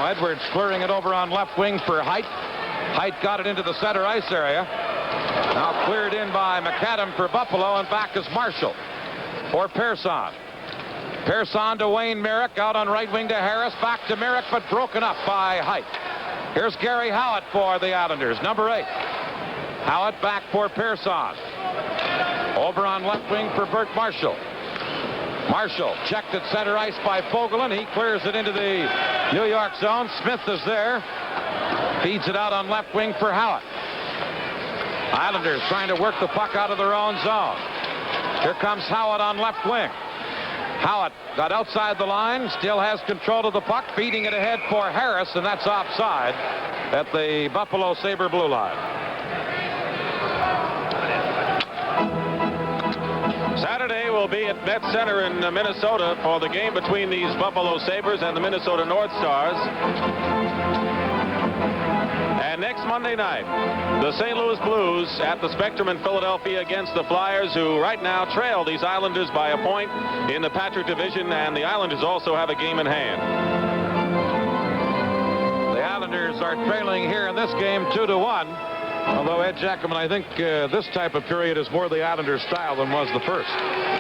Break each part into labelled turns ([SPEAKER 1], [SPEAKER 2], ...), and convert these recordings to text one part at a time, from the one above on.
[SPEAKER 1] Now Edwards clearing it over on left wing for Height. Height got it into the center ice area. Now cleared in by McAdam for Buffalo, and back is Marshall for Persson. Persson to Wayne Merrick, out on right wing to Harris, back to Merrick, but broken up by Height. Here's Gary Howitt for the Islanders, number 8. Howitt back for Persson. Over on left wing for Bert Marshall. Marshall checked at center ice by Fogelin. He clears it into the New York zone. Smith is there. Feeds it out on left wing for Howitt. Islanders trying to work the puck out of their own zone. Here comes Howitt on left wing. Howitt got outside the line, still has control of the puck, feeding it ahead for Harris, and that's offside at the Buffalo Sabre blue line.
[SPEAKER 2] Saturday will be at Met Center in Minnesota for the game between these Buffalo Sabres and the Minnesota North Stars. And next Monday night, the St. Louis Blues at the Spectrum in Philadelphia against the Flyers, who right now trail these Islanders by a point in the Patrick Division, and the Islanders also have a game in hand.
[SPEAKER 1] The Islanders are trailing here in this game 2-1. Although, Ed Jackman, I think this type of period is more the Islanders' style than was the first.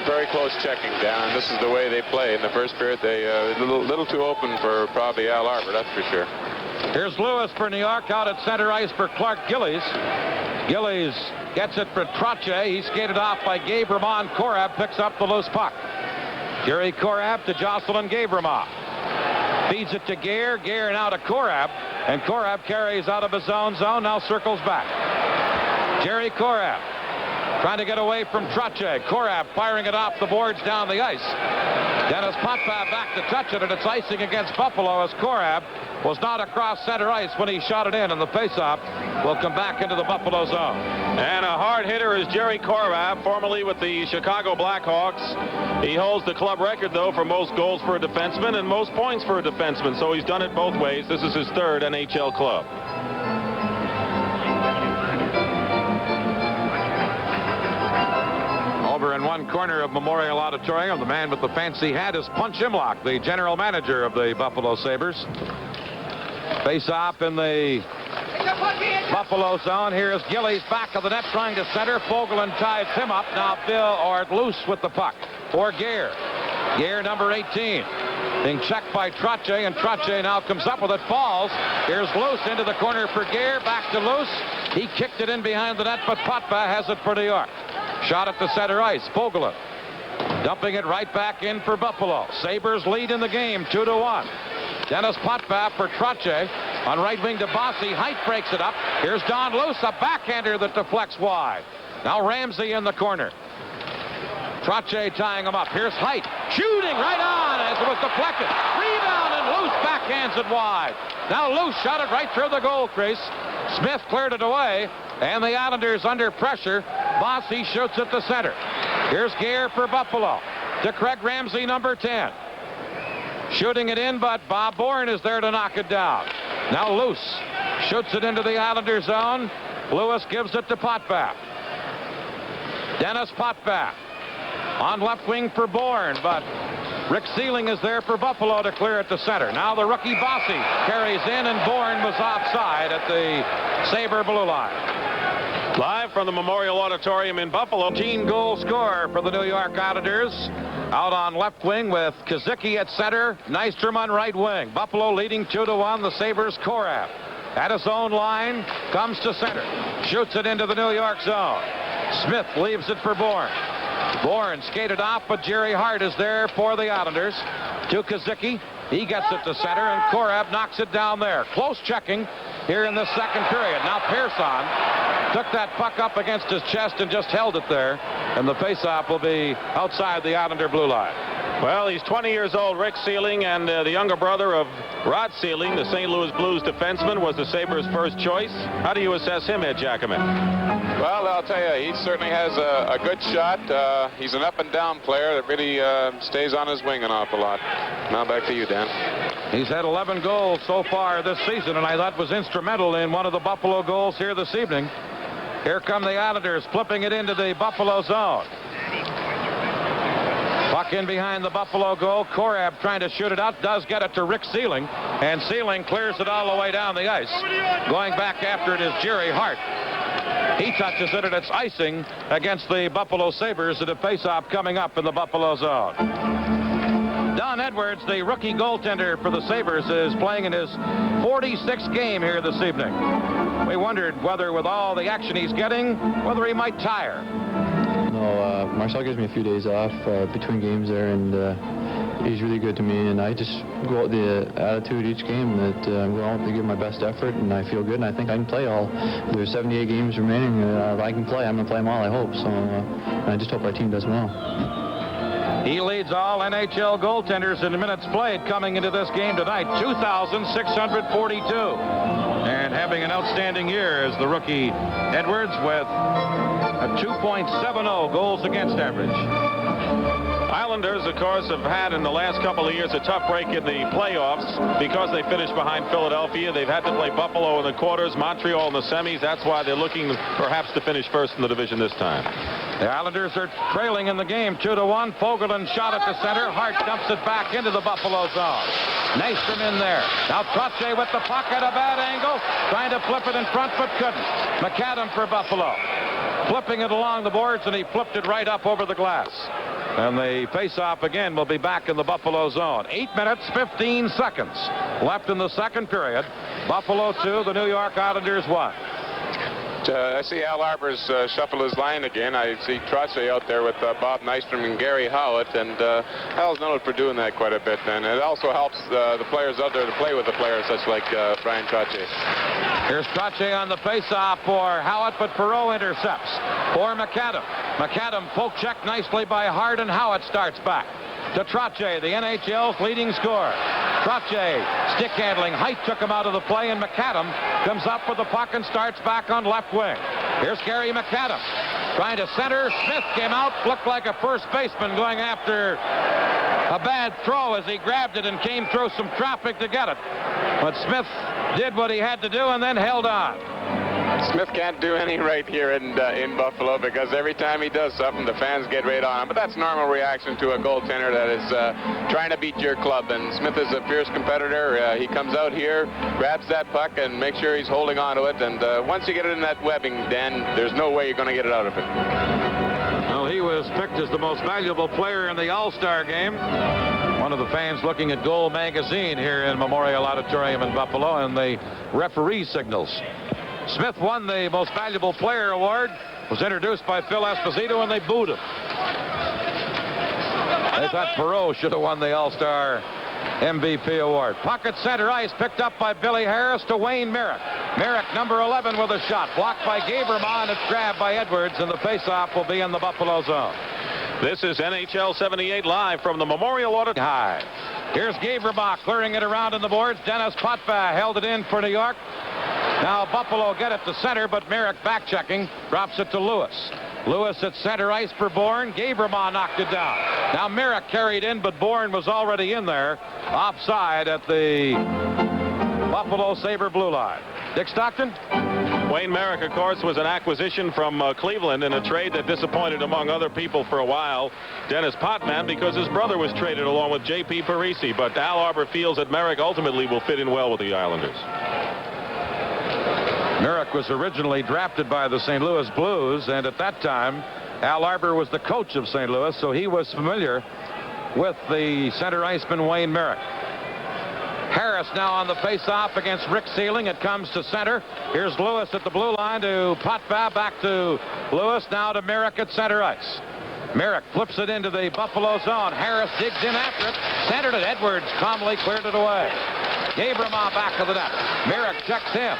[SPEAKER 3] Very close checking, Dan. This is the way they play. In the first period, they a little too open for probably Al Arbor, that's for sure.
[SPEAKER 1] Here's Lewis for New York, out at center ice for Clark Gillies. Gillies gets it for Trottier. He's skated off by Gabremont. Korab picks up the loose puck. Jerry Korab to Jocelyn Gabremont. Feeds it to Gare. Gare now to Korab. And Korab carries out of his own zone. Now circles back. Jerry Korab trying to get away from Trottier. Korab firing it off the boards down the ice. Dennis Potvin back to touch it, and it's icing against Buffalo as Korab was not across center ice when he shot it in, and the faceoff will come back into the Buffalo zone.
[SPEAKER 2] And a hard hitter is Jerry Korab, formerly with the Chicago Blackhawks. He holds the club record, though, for most goals for a defenseman and most points for a defenseman, so he's done it both ways. This is his 3rd NHL club.
[SPEAKER 1] Over in one corner of Memorial Auditorium, the man with the fancy hat is Punch Imlock, the general manager of the Buffalo Sabres. Face off in the Buffalo zone. Here is Gillies back of the net trying to center. Fogelin ties him up. Now Bill Ord loose with the puck for Gare. Gare, number 18. Being checked by Trottier, and Trottier now comes up with it, falls. Here's Loose into the corner for Gare, back to Loose. He kicked it in behind the net, but Potvin has it for New York. Shot at the center ice. Fogelin dumping it right back in for Buffalo. Sabres lead in the game 2-1. Dennis Potvin for Trottier. On right wing to Bossy. Height breaks it up. Here's Don Luce, a backhander that deflects wide. Now Ramsey in the corner. Trottier tying him up. Here's Height shooting right on as it was deflected. Rebound, and Luce backhands it wide. Now Luce shot it right through the goal crease. Smith cleared it away, and the Islanders under pressure. Bossy shoots at the center. Here's Gare for Buffalo to Craig Ramsey, number 10. Shooting it in, but Bob Bourne is there to knock it down. Now Luce shoots it into the Islander zone. Lewis gives it to Potvin. Dennis Potvin on left wing for Bourne, but Rick Sealing is there for Buffalo to clear it to center. Now the rookie Bossy carries in, and Bourne was offside at the Sabre blue line.
[SPEAKER 2] Live from the Memorial Auditorium in Buffalo.
[SPEAKER 1] 18-goal scorer for the New York Islanders. Out on left wing with Kazicki at center, Nystrom on right wing. Buffalo leading 2-1. The Sabres Korab at his own line, comes to center, shoots it into the New York zone. Smith leaves it for Bourne. Bourne skated off, but Jerry Hart is there for the Islanders. To Kazicki. He gets it to center, and Korab knocks it down there. Close checking here in the second period. Now Persson took that puck up against his chest and just held it there, and the faceoff will be outside the Islander blue line.
[SPEAKER 2] Well, he's 20 years old, Rick Sealing, and the younger brother of Rod Sealing, the St. Louis Blues defenseman, was the Sabres' first choice. How do you assess him, Ed Jackman?
[SPEAKER 3] Well, I'll tell you, he certainly has a good shot. He's an up-and-down player that really stays on his wing an awful lot. Now back to you, Dan.
[SPEAKER 1] He's had 11 goals so far this season, and I thought was instrumental in one of the Buffalo goals here this evening. Here come the Islanders, flipping it into the Buffalo zone. Puck in behind the Buffalo goal. Korab trying to shoot it out. Does get it to Rick Sealing. And Sealing clears it all the way down the ice. Going back after it is Jerry Hart. He touches it, and it's icing against the Buffalo Sabres at a faceoff coming up in the Buffalo zone. Don Edwards, the rookie goaltender for the Sabres, is playing in his 46th game here this evening. We wondered whether, with all the action he's getting, whether he might tire.
[SPEAKER 4] No, Marcel gives me a few days off between games there, and he's really good to me. And I just go out with the attitude each game that I'm going out to give my best effort, and I feel good, and I think I can play all. There's 78 games remaining. If I can play, I'm going to play them all, I hope. So I just hope our team does well.
[SPEAKER 1] He leads all NHL goaltenders in minutes played coming into this game tonight, 2,642. And having an outstanding year is the rookie Edwards with a 2.70 goals against average.
[SPEAKER 2] Islanders, of course, have had in the last couple of years a tough break in the playoffs because they finished behind Philadelphia. They've had to play Buffalo in the quarters, Montreal in the semis. That's why they're looking perhaps to finish first in the division this time.
[SPEAKER 1] The Islanders are trailing in the game 2-1. Fogelin shot at the center. Hart dumps it back into the Buffalo zone. Nystrom in there. Now Trottier with the puck at a bad angle. Trying to flip it in front, but couldn't. McAdam for Buffalo. Flipping it along the boards, and he flipped it right up over the glass. And the face-off again will be back in the Buffalo zone. 8 minutes, 15 seconds left in the second period. Buffalo 2, the New York Islanders 1.
[SPEAKER 3] I see Al Arbor's shuffle his line again. I see Trottier out there with Bob Nystrom and Gary Howlett, and Al's noted for doing that quite a bit. And it also helps the players out there to play with the players, such like Brian Trottier.
[SPEAKER 1] Here's Trottier on the face-off for Howlett, but Perreault intercepts for McAdam. McAdam poke check nicely by Hart, and Howlett starts back to Trottier, the NHL's leading scorer. Trottier, stick handling. Height took him out of the play, and McAdam comes up with the puck and starts back on left wing. Here's Gary McAdam trying to center. Smith came out, looked like a first baseman going after a bad throw as he grabbed it and came through some traffic to get it. But Smith did what he had to do and then held on.
[SPEAKER 3] Smith can't do any right here in Buffalo, because every time he does something, the fans get right on him. But that's normal reaction to a goaltender that is trying to beat your club. And Smith is a fierce competitor. He comes out here, grabs that puck, and makes sure he's holding on to it. And once you get it in that webbing, Dan, there's no way you're going to get it out of it.
[SPEAKER 1] Well, he was picked as the most valuable player in the All-Star game. One of the fans looking at Goal Magazine here in Memorial Auditorium in Buffalo, and the referee signals. Smith won the Most Valuable Player award, was introduced by Phil Esposito, and they booed him. They thought Perreault should have won the All-Star MVP award. Puck at center ice, picked up by Billy Harris to Wayne Merrick. Merrick, number 11, with a shot. Blocked by Gaberman, and it's grabbed by Edwards, and the face-off will be in the Buffalo zone.
[SPEAKER 2] This is NHL 78 live from the Memorial Auditorium.
[SPEAKER 1] High. Here's Gaberbach clearing it around in the boards. Dennis Potvin held it in for New York. Now Buffalo get it to center, but Merrick back-checking, drops it to Lewis. Lewis at center ice for Bourne. Gaberman knocked it down. Now Merrick carried in, but Bourne was already in there, offside at the Buffalo Sabre blue line. Dick Stockton?
[SPEAKER 2] Wayne Merrick, of course, was an acquisition from Cleveland in a trade that disappointed, among other people, for a while, Dennis Potvin, because his brother was traded along with J.P. Parisi. But Al Arbor feels that Merrick ultimately will fit in well with the Islanders.
[SPEAKER 1] Merrick was originally drafted by the St. Louis Blues, and at that time, Al Arbor was the coach of St. Louis, so he was familiar with the center iceman Wayne Merrick. Harris now on the face-off against Rick Sealing. It comes to center. Here's Lewis at the blue line to Potvin, back to Lewis, now to Merrick at center ice. Merrick flips it into the Buffalo zone. Harris digs in after it, centered it. Edwards calmly cleared it away. Gaberman back of the net. Merrick checks him.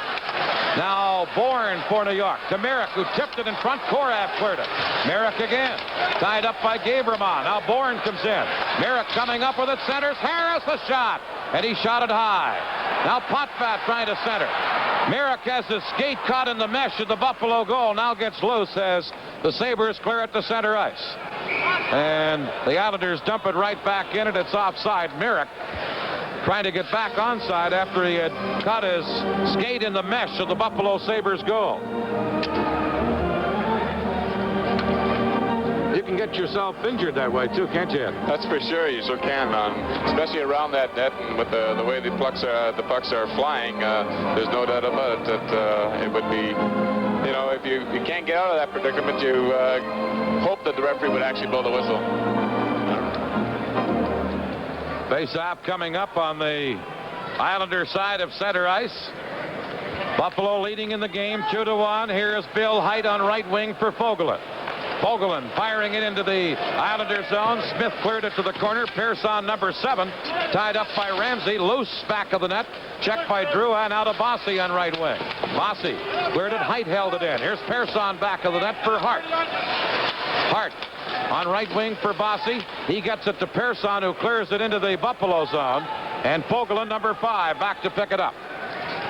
[SPEAKER 1] Now Bourne for New York to Merrick, who tipped it in front. Korab cleared it. Merrick again, tied up by Gaberman. Now Bourne comes in. Merrick coming up with it, centers. Harris a shot, and he shot it high. Now Potvin trying to center. Merrick has his skate caught in the mesh of the Buffalo goal. Now gets loose as the Sabres clear it to center ice. And the Islanders dump it right back in, and it's offside. Merrick trying to get back onside after he had caught his skate in the mesh of the Buffalo Sabres goal. can get yourself injured that way, too, can't you?
[SPEAKER 3] That's for sure. You sure can, especially around that net, and with the way the pucks are flying. There's no doubt about it that it would be, you know, if you can't get out of that predicament, you hope that the referee would actually blow the whistle.
[SPEAKER 1] Face-off coming up on the Islander side of center ice. Buffalo leading in the game 2-1. Here is Bill Height on right wing for Fogelin. Fogelin firing it into the Islander zone. Smith cleared it to the corner. Pearson, number 7, tied up by Ramsey. Loose back of the net. Checked by Drouin. Now to Bossy on right wing. Bossy cleared it. Height held it in. Here's Pearson back of the net for Hart. Hart on right wing for Bossy. He gets it to Pearson, who clears it into the Buffalo zone. And Fogelin, number 5, back to pick it up.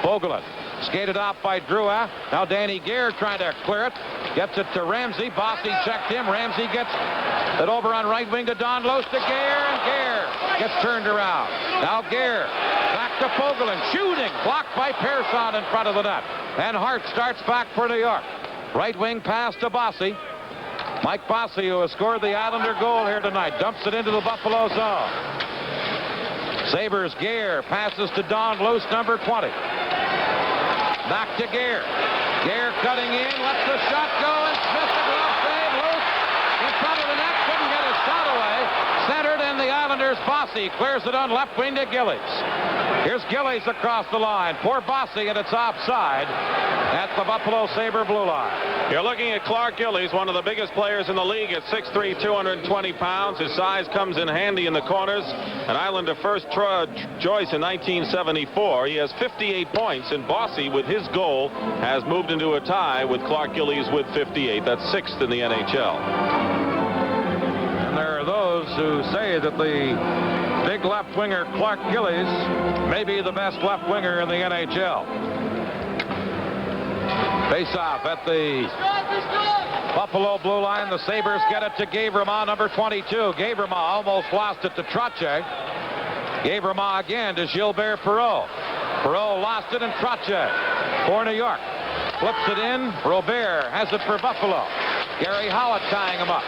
[SPEAKER 1] Fogelin skated off by Drouin. Now Danny Gare trying to clear it. Gets it to Ramsey. Bossy checked him. Ramsey gets it over on right wing to Don Luce to Gare, and Gare gets turned around. Now Gare back to Fogelin. Shooting. Blocked by Pearson in front of the net. And Hart starts back for New York. Right wing pass to Bossy. Mike Bossy, who has scored the Islander goal here tonight, dumps it into the Buffalo zone. Sabres Gare passes to Don Luce, number 20. Back to Gare. Gare cutting in, lets the shot go, and Smith the glove save. Luce in front of the net, couldn't get his shot away. Centered, and the Islanders' Bossy clears it on left wing to Gillies. Here's Gillies across the line. Poor Bossy, and it's offside at the Buffalo Sabre blue line.
[SPEAKER 2] You're looking at Clark Gillies, one of the biggest players in the league at 6'3", 220 pounds. His size comes in handy in the corners. An Islander first choice in 1974. He has 58 points, and Bossy, with his goal, has moved into a tie with Clark Gillies with 58. That's 6th in the NHL.
[SPEAKER 1] And there are those who say that the big left winger Clark Gillies may be the best left winger in the NHL. Face-off at the Buffalo blue line. The Sabres get it to Gavremont, number 22. Gavremont almost lost it to Trottier. Gavremont again to Gilbert Perreault. Perreault lost it, and Trottier for New York. Flips it in. Robert has it for Buffalo. Gary Howitt tying him up.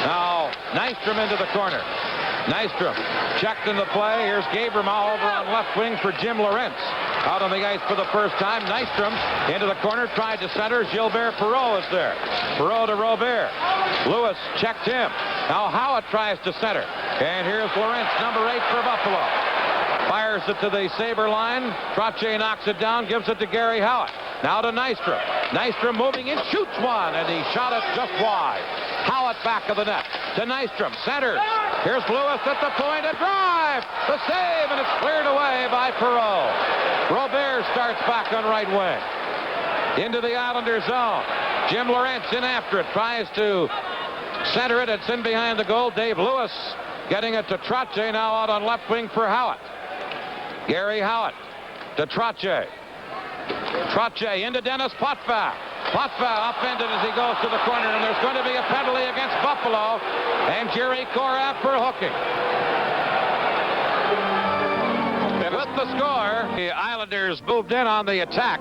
[SPEAKER 1] Now Nystrom into the corner. Nystrom checked in the play. Here's Gavremont over on left wing for Jim Lorentz. Out on the ice for the first time. Nystrom into the corner, tried to center. Gilbert Perreault is there. Perreault to Robert. Lewis checked him. Now Howitt tries to center. And here's Lorentz, number 8 for Buffalo. Fires it to the Sabre line. Trottier knocks it down, gives it to Gary Howitt. Now to Nystrom. Nystrom moving in, shoots one, and he shot it just wide. Howitt back of the net to Nystrom. Centers. Here's Lewis at the point. A drive. The save, and it's cleared away by Perreault. Robert starts back on right wing. Into the Islander zone. Jim Lorentz in after it. Tries to center it. It's in behind the goal. Dave Lewis getting it to Trottier. Now out on left wing for Howitt. Gary Howitt to Trottier. Trottier into Dennis Potvin. Potvin upended as he goes to the corner, and there's going to be a penalty against Buffalo, and Jerry Korath for hooking. With the score, the Islanders moved in on the attack.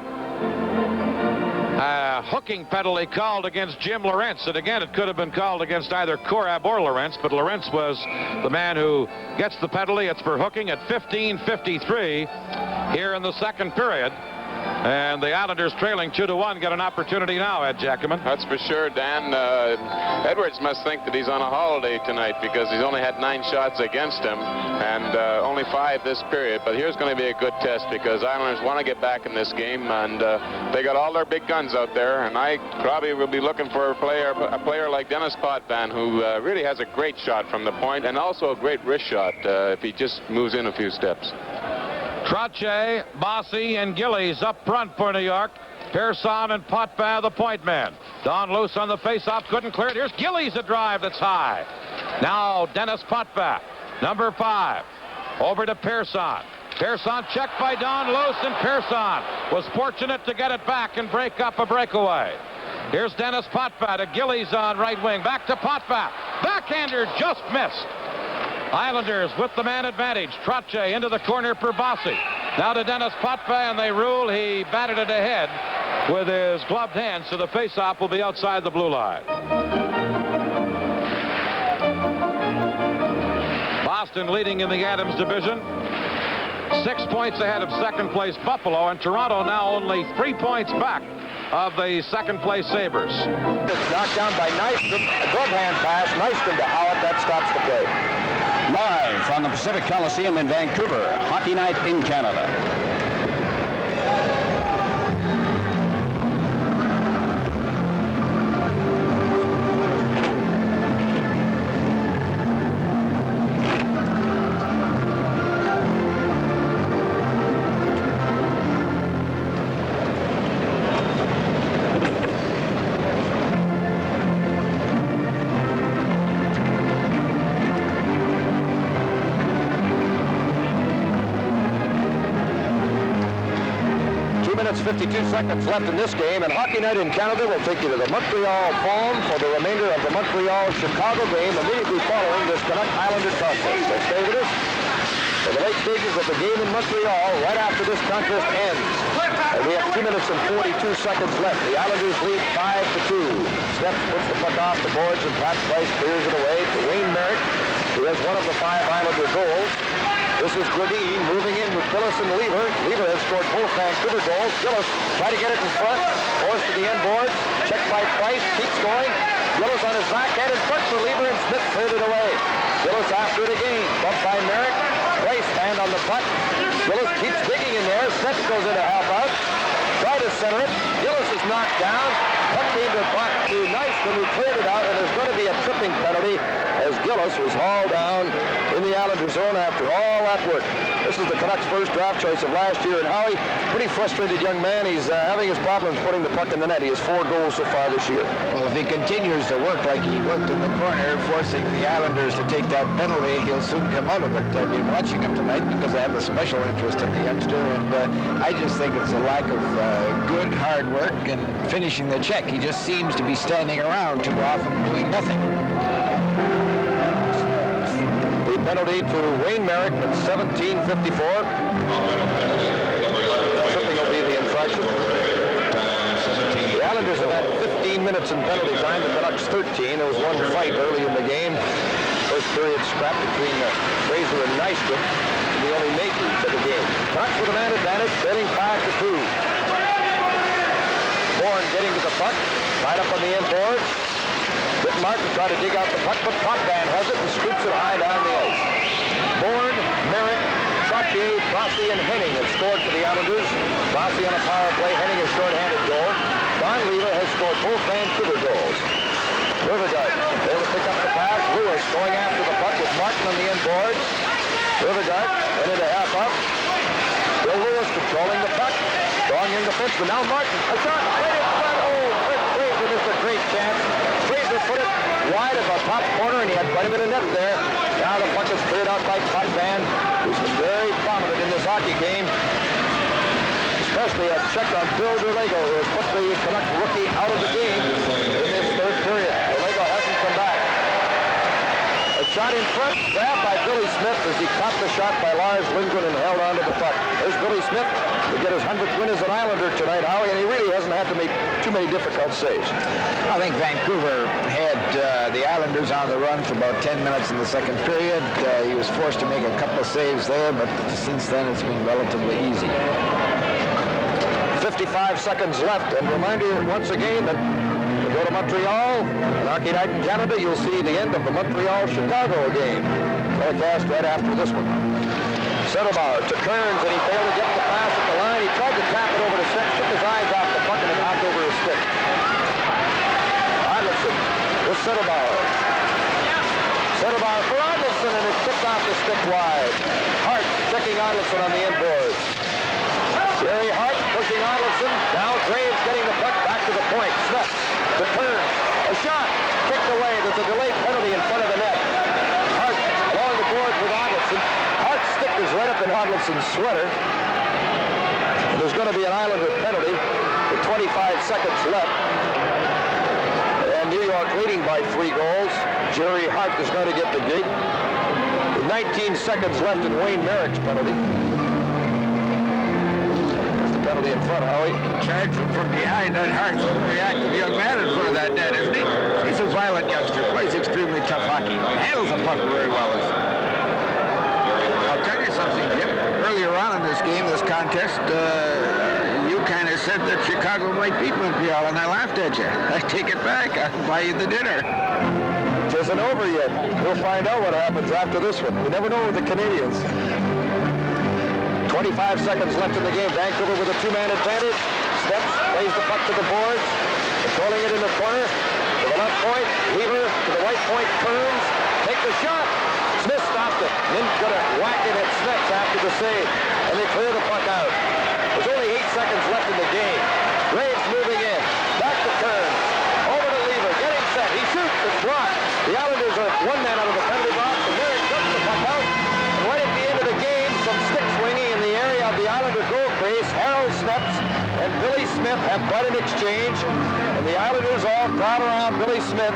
[SPEAKER 1] Hooking penalty called against Jim Lorentz, and again it could have been called against either Korath or Lorentz, but Lorentz was the man who gets the penalty. It's for hooking at 15:53 here in the second period. And the Islanders trailing 2-1 get an opportunity now, Ed Jackaman.
[SPEAKER 3] That's for sure, Dan. Edwards must think that he's on a holiday tonight because he's only had 9 shots against him and only 5 this period. But here's going to be a good test because Islanders want to get back in this game, and they got all their big guns out there. And I probably will be looking for a player like Dennis Potvin, who really has a great shot from the point and also a great wrist shot if he just moves in a few steps.
[SPEAKER 1] Trottier, Bossy, and Gillies up front for New York. Pearson and Potvin, the point man. Don Luce on the face-off, couldn't clear it. Here's Gillies, a drive that's high. Now Dennis Potvin, number 5, over to Pearson. Pearson checked by Don Luce, and Pearson was fortunate to get it back and break up a breakaway. Here's Dennis Potvin to Gillies on right wing. Back to Potvin. Backhander just missed. Islanders with the man advantage. Trottier into the corner for Bossy. Now to Dennis Potvin, and they rule he batted it ahead with his gloved hand, so the face-off will be outside the blue line. Boston leading in the Adams division. 6 points ahead of second place Buffalo, and Toronto now only 3 points back of the second place Sabres.
[SPEAKER 5] It's knocked down by Nystrom. A glove hand pass. Nystrom to Howard. That stops the play.
[SPEAKER 6] Live from the Pacific Coliseum in Vancouver, Hockey Night in Canada.
[SPEAKER 5] 52 seconds left in this game, and Hockey Night in Canada will take you to the Montreal Foam for the remainder of the Montreal-Chicago game immediately following this Canuck Islander contest. So stay with us for the late stages of the game in Montreal right after this contest ends. And we have 2 minutes and 42 seconds left. The Islanders lead 5-2. Steps puts the puck off the boards, and Pat Price clears it away to Wayne Merrick, who has one of the 5 Islander goals. This is Gradine moving in with Gillis and Lever. Lever has scored both Vancouver goals. Gillis try to get it in front. Forced to the end boards. Checked by Price. Keeps going. Gillis on his backhand in front for Lever, and Smith cleared it away. Gillis after it again. Bumped by Merrick. Price stand on the puck. Gillis keeps digging in there. Smith goes in to help out. Try to center it. Gillis is knocked down. Puck came to Nystrom, who cleared it out, and there's going to be a tripping penalty as Gillis was hauled down in the Islander zone after all that work. This is the Canucks' first draft choice of last year, and Howie, pretty frustrated young man. He's having his problems putting the puck in the net. He has 4 goals so far this year.
[SPEAKER 7] Well, if he continues to work like he worked in the corner, forcing the Islanders to take that penalty, he'll soon come out of it. I've been watching him tonight because I have a special interest in the youngster, and I just think it's a lack of good, hard work and finishing the check. He just seems to be standing around too often doing nothing.
[SPEAKER 5] The penalty to Wayne Merrick at 17:54. Tripping will be the infraction. The Islanders have had 15 minutes in penalty time. The Canucks 13. There was one fight early in the game. First period scrap between Fraser and Nystrom. The only makers of the game. Canucks with a man advantage, trailing 5-2. Bourne getting to the puck, right up on the end board. Martin tried to dig out the puck, but Potvin has it and scoops it high down the ice. Bourne, Merrick, Trottier, Rossi, and Henning have scored for the Islanders. Rossi on a power play, Henning a short-handed goal. Don Lever has scored both Vancouver goals. Rivergard able to pick up the pass. Lewis going after the puck with Martin on the end board. Rivergard in into half-up. Bill Lewis controlling the puck. Drawing in the defenseman. Now Martin, a shot right in front. Oh, Fraser missed a great chance. Fraser put it wide of the top corner, and he had quite a bit of net there. Now the puck is cleared out by Potvin, who's been very prominent in this hockey game. Especially a check on Bill Derlego, who has put the Canuck rookie out of the game in this third period. Derlego hasn't come back. A shot in front, grabbed by Billy Smith as he caught the shot by Lars Lindgren and held on to the puck. There's Billy Smith to get his 100th win as an Islander tonight, Howie, and he really hasn't had to make too many difficult saves.
[SPEAKER 7] I think Vancouver had the Islanders on the run for about 10 minutes in the second period. He was forced to make a couple of saves there, but since then it's been relatively easy.
[SPEAKER 5] 55 seconds left, and reminder once again that to go to Montreal, Hockey Night in Canada, you'll see the end of the Montreal-Chicago game. Telecast right after this one. Settlebauer to Kearns, and he failed to get the pass at the line. He tried to tap it over to Stick, took his eyes off the puck, and it knocked over his stick. Arneson with Settlebauer. Settlebauer for Arneson, and it tipped off the stick wide. Hart checking Arneson on the inboards. Jerry Hart pushing Arneson. Now Graves getting the puck back to the point. Smith to Kearns. A shot kicked away. There's a delayed penalty in front of the net. Hart along the board with Arneson. Hart's stick is right up in Arneson's sweater. There's going to be an Islander penalty with 25 seconds left. And New York leading by 3 goals. Jerry Hart is going to get the gate. With 19 seconds left in Wayne Merrick's penalty. Penalty in front, Howie.
[SPEAKER 7] Charged from behind. That Hart's a very active young man in front of that net, isn't he? He's a violent youngster. Plays extremely tough hockey. Handles the puck very well. on in this game, this contest, you kind of said that Chicago might beat Montreal, and I laughed at you. I take it back. I'll buy you the dinner.
[SPEAKER 5] It isn't over yet. We'll find out what happens after this one. We never know with the Canadians. 25 seconds left in the game. Vancouver with a two-man advantage. Steps, lays the puck to the boards. Controlling it in the corner. To the left point. Weaver to the right point. Turns. Take the shot. Smith stopped it. Then going to whack it at Smith after the save. And they clear the puck out. There's only 8 seconds left in the game. Graves moving in. Back to Turns. Over to Weaver. Getting set. He shoots. It's blocked. The Islanders are one man out of the penalty box. And there it comes the puck out. And right at the end of the game, some stick swinging in the area of the Islander goal crease. Harold Steps and Billy Smith have quite an exchange. And the Islanders all crowd around Billy Smith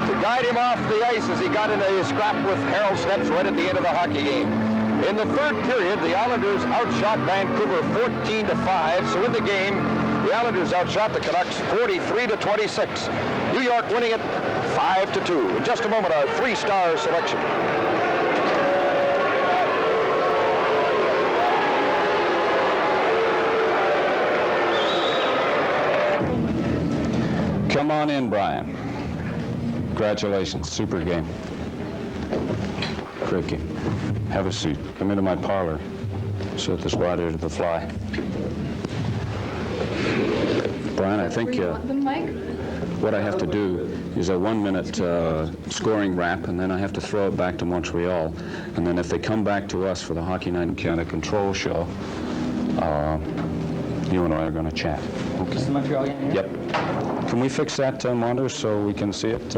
[SPEAKER 5] to guide him off the ice as he got into a scrap with Harold Steps right at the end of the hockey game. In the third period, the Islanders outshot Vancouver 14-5. So in the game, the Islanders outshot the Canucks 43-26. New York winning it 5-2. In just a moment, our three-star selection.
[SPEAKER 6] Come on in, Brian. Congratulations. Super game. Great game. Have a seat. Come into my parlor. Set this water to the fly. Brian, I think what I have to do is a 1-minute scoring wrap, and then I have to throw it back to Montreal. And then if they come back to us for the Hockey Night in Canada control show, you and I are going to chat. Okay.
[SPEAKER 8] Is the Montreal game here?
[SPEAKER 6] Yep. Can we fix that monitor so we can see it?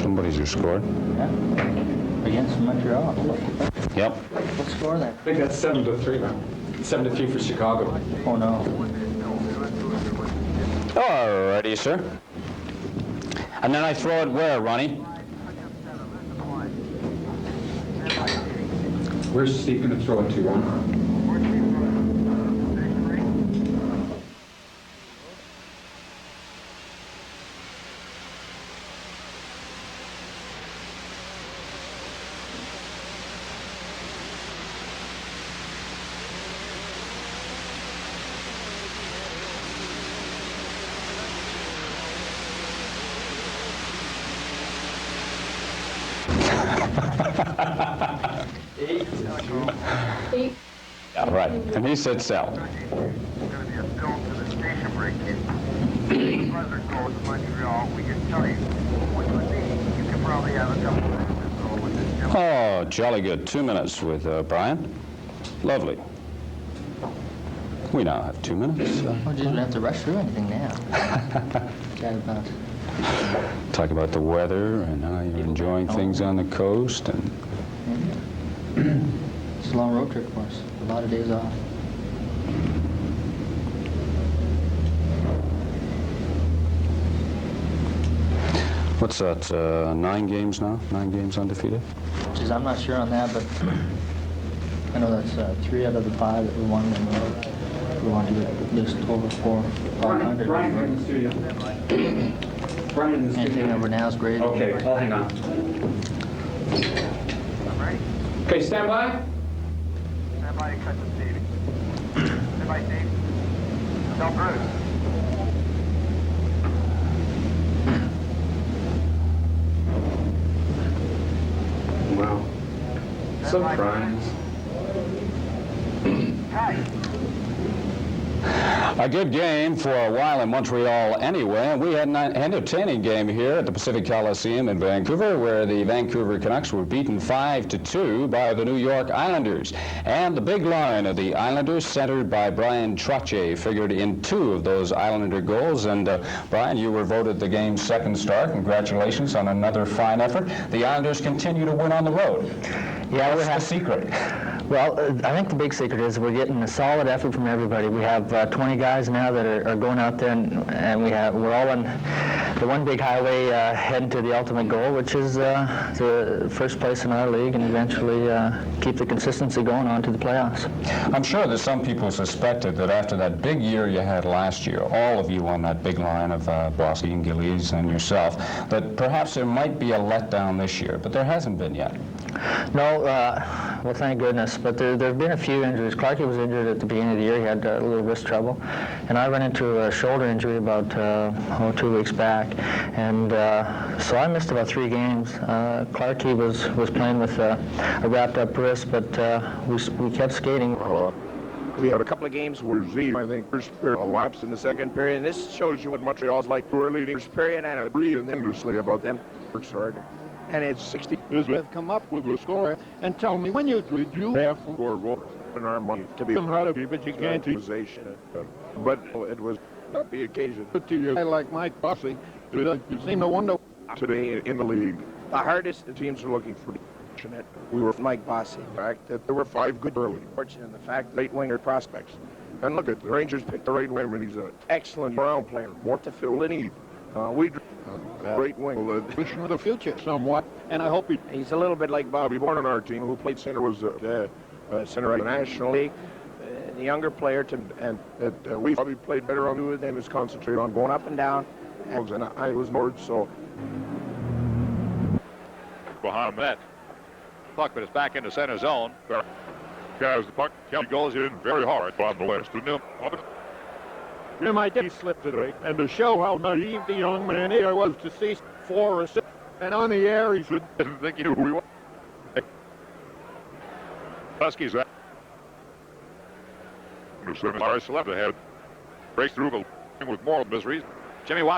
[SPEAKER 6] Somebody's your score.
[SPEAKER 8] Yeah. Against Montreal.
[SPEAKER 6] Yep.
[SPEAKER 8] What score then?
[SPEAKER 9] I think that's 7-3 now. 7-3 for Chicago.
[SPEAKER 8] Oh no.
[SPEAKER 6] All righty, sir. And then I throw it where, Ronnie?
[SPEAKER 9] Where's Steve going to throw it to, Ron?
[SPEAKER 6] Eight. Yeah, right. And he said sell. Oh, jolly good. 2 minutes with Brian. Lovely. We now have 2 minutes.
[SPEAKER 8] Oh, geez, we don't have to rush through anything now. Chat about.
[SPEAKER 6] Talk about the weather and how you're enjoying things on the coast. And
[SPEAKER 8] it's a long road trip for us. A lot of days off.
[SPEAKER 6] What's that, 9 games now? 9 games undefeated?
[SPEAKER 8] Geez, I'm not sure on that, but I know that's 3 out of the 5 that we won, and we want to get this over 400.
[SPEAKER 9] Brian in the studio. Brian in the studio.
[SPEAKER 8] Anything over now is great.
[SPEAKER 9] Okay, I'll hang on. Okay, stand by.
[SPEAKER 5] Stand by, cut to Stevie. Stand by, Steve. Tell Bruce.
[SPEAKER 9] Wow. Surprise.
[SPEAKER 6] A good game for a while in Montreal anyway, and we had an entertaining game here at the Pacific Coliseum in Vancouver, where the Vancouver Canucks were beaten 5-2 by the New York Islanders. And the big line of the Islanders, centered by Brian Trottier, figured in 2 of those Islander goals. And Brian, you were voted the game's second star. Congratulations on another fine effort. The Islanders continue to win on the road.
[SPEAKER 8] Yeah,
[SPEAKER 6] What's the secret?
[SPEAKER 8] Well, I think the big secret is we're getting a solid effort from everybody. We have 20 guys now that are going out there, and we're all on the one big highway heading to the ultimate goal, which is the first place in our league, and eventually keep the consistency going on to the playoffs.
[SPEAKER 6] I'm sure that some people suspected that after that big year you had last year, all of you on that big line of Bosky and Gillies and yourself, that perhaps there might be a letdown this year, but there hasn't been yet.
[SPEAKER 8] No, well, thank goodness. But there have been a few injuries. Clarkie was injured at the beginning of the year. He had a little wrist trouble. And I ran into a shoulder injury about 2 weeks back. And so I missed about 3 games. Clarkie was playing with a wrapped-up wrist, but we kept skating.
[SPEAKER 10] We had a couple of games where Z, I think, first period elapsed in the second period, and this shows you what Montreal's like. We're leading first period, and I breathe endlessly about them. Works hard. And it's 60. We've come up with a score, and tell me, when you have for in our money to be how to be, but you can't but it was not the occasion. To you, I like Mike Bossy. You seem to wonder today in the league. The hardest the teams are looking for. We were Mike Bossy. The fact that there were 5 good early. Fortunate in the fact late winger prospects. And look at the Rangers picked the right winger, and he's an excellent ground player. More to fill the need. Great wing. Vision of the future somewhat, and I hope he's a little bit like Bobby Bourne on our team, who played center, was center in the National League. The younger player, we probably played better on it than was concentrated on going up and down. And I was north, so.
[SPEAKER 11] Behind that. Puck, but it's back into center zone. As the puck goes in very hard on the left.
[SPEAKER 10] Jim, I did slip today, and to show how naive the young man here was to see 4 assists, and on the air he should didn't think he knew who he was.
[SPEAKER 11] Huskies that. Left ahead. Breaks through with moral miseries. Jimmy Watson.